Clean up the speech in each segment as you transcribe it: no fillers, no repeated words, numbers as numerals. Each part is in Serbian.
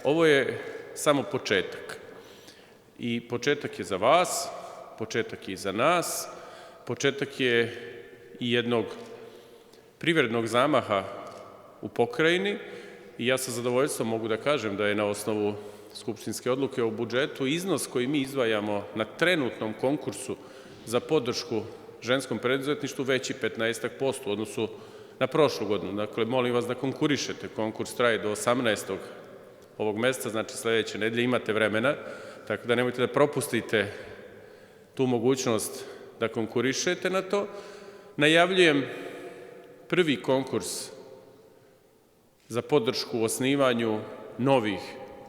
ovo je samo početak. I početak je za vas, početak je i za nas, početak je i jednog privrednog zamaha u pokrajini i ja sa zadovoljstvom mogu da kažem da je na osnovu skupštinske odluke o budžetu iznos koji mi izdvajamo na trenutnom konkursu za podršku ženskom preduzetništvu veći 15% u odnosu na prošlu godinu. Dakle, molim vas da konkurišete. Konkurs traje do 18. ovog meseca, znači sledeće nedelje, imate vremena, tako da nemojte da propustite tu mogućnost da konkurišete na to. Najavljujem prvi konkurs za podršku u osnivanju novih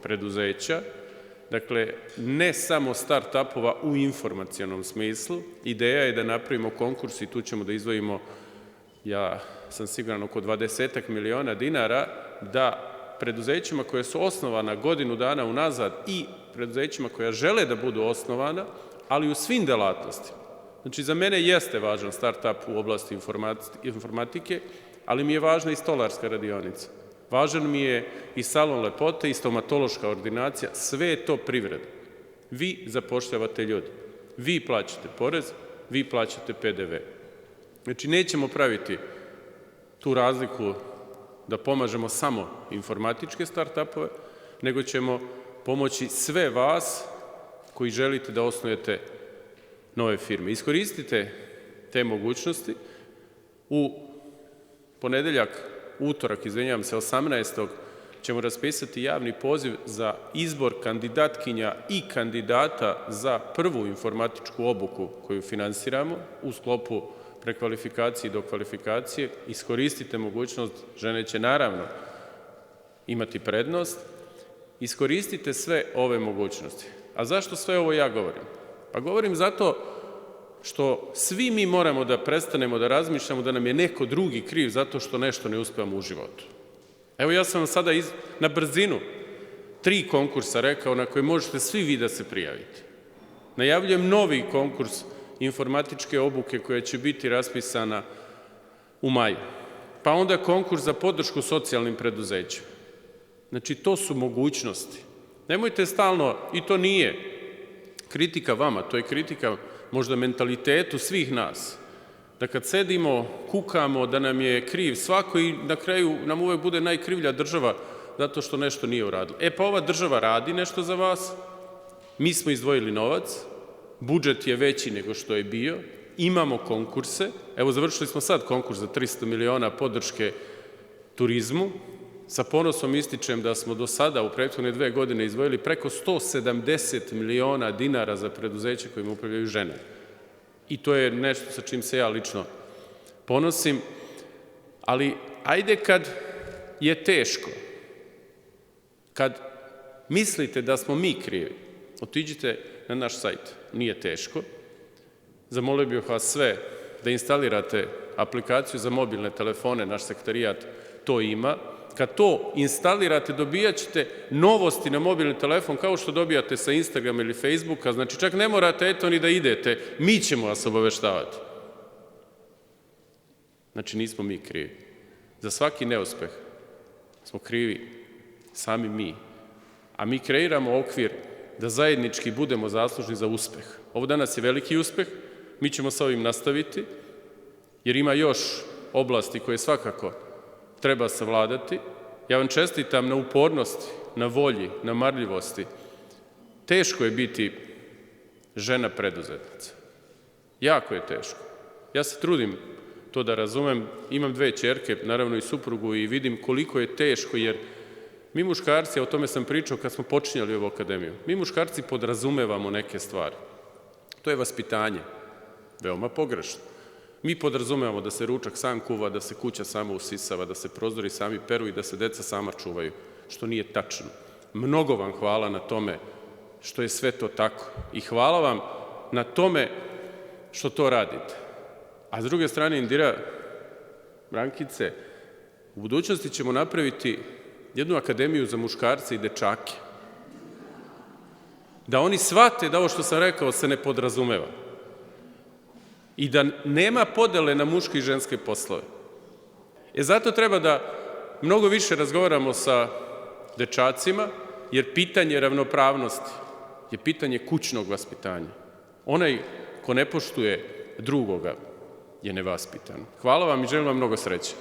preduzeća, dakle, ne samo start-upova u informacionom smislu. Ideja je da napravimo konkurs i tu ćemo da izdvojimo, ja sam siguran, oko 20 miliona dinara, da preduzećima koje su osnovana godinu dana unazad i preduzećima koja žele da budu osnovana, ali u svim delatnostima. Znači, za mene jeste važan start-up u oblasti informatike, ali mi je važna i stolarska radionica. Važan mi je i salon lepote i stomatološka ordinacija, sve je to privreda. Vi zapošljavate ljudi, vi plaćate porez, vi plaćate PDV. Znači, nećemo praviti tu razliku da pomažemo samo informatičke start-upove, nego ćemo pomoći sve vas koji želite da osnujete nove firme. Iskoristite te mogućnosti. U utorak, 18. ćemo raspisati javni poziv za izbor kandidatkinja i kandidata za prvu informatičku obuku koju finansiramo u sklopu prekvalifikacije i dokvalifikacije. Iskoristite mogućnost, žene će naravno imati prednost. Iskoristite sve ove mogućnosti. A zašto sve ovo ja govorim? Pa govorim zato što svi mi moramo da prestanemo da razmišljamo da nam je neko drugi kriv zato što nešto ne uspevamo u životu. Evo, ja sam vam sada na brzinu 3 konkursa rekao na koje možete svi vi da se prijavite. Najavljujem novi konkurs informatičke obuke koja će biti raspisana u maju. Pa onda konkurs za podršku socijalnim preduzećima. Znači, to su mogućnosti. Nemojte stalno, i to nije kritika vama, to je kritika možda mentalitetu svih nas, da kad sedimo, kukamo da nam je kriv svako i na kraju nam uvek bude najkrivlja država zato što nešto nije uradila. Pa ova država radi nešto za vas, mi smo izdvojili novac, budžet je veći nego što je bio, imamo konkurse, evo završili smo sad konkurs za 300 miliona podrške turizmu, sa ponosom ističem da smo do sada u prethodne 2 godine izdvojili preko 170 miliona dinara za preduzeće kojima upravljaju žene. I to je nešto sa čim se ja lično ponosim, ali ajde kad je teško, kad mislite da smo mi krivi, otiđite na naš sajt, nije teško. Zamolio bih vas sve da instalirate aplikaciju za mobilne telefone, naš sekretarijat to ima. Kad to instalirate, dobijat ćete novosti na mobilni telefon kao što dobijate sa Instagrama ili Facebooka, znači čak ne morate ni da idete, mi ćemo vas obaveštavati. Znači, nismo mi krivi. Za svaki neuspeh smo krivi sami mi, a mi kreiramo okvir da zajednički budemo zaslužni za uspeh. Ovo danas je veliki uspeh, mi ćemo sa ovim nastaviti, jer ima još oblasti koje svakako treba savladati. Ja vam čestitam na upornosti, na volji, na marljivosti. Teško je biti žena preduzetnica. Jako je teško. Ja se trudim to da razumem. Imam 2 ćerke, naravno i suprugu, i vidim koliko je teško, jer mi muškarci, o tome sam pričao kad smo počinjali ovu akademiju, mi muškarci podrazumevamo neke stvari. To je vaspitanje. Veoma pogrešno. Mi podrazumevamo da se ručak sam kuva, da se kuća sama usisava, da se prozori sami peru i da se deca sama čuvaju, što nije tačno. Mnogo vam hvala na tome što je sve to tako i hvala vam na tome što to radite. A s druge strane, Indira, Brankice, u budućnosti ćemo napraviti jednu akademiju za muškarce i dečake. Da oni shvate da ovo što sam rekao se ne podrazumeva. I da nema podele na muške i ženske poslove. Zato treba da mnogo više razgovaramo sa dečacima jer pitanje ravnopravnosti je pitanje kućnog vaspitanja. Onaj ko ne poštuje drugoga je nevaspitan. Hvala vam i želim vam mnogo sreće.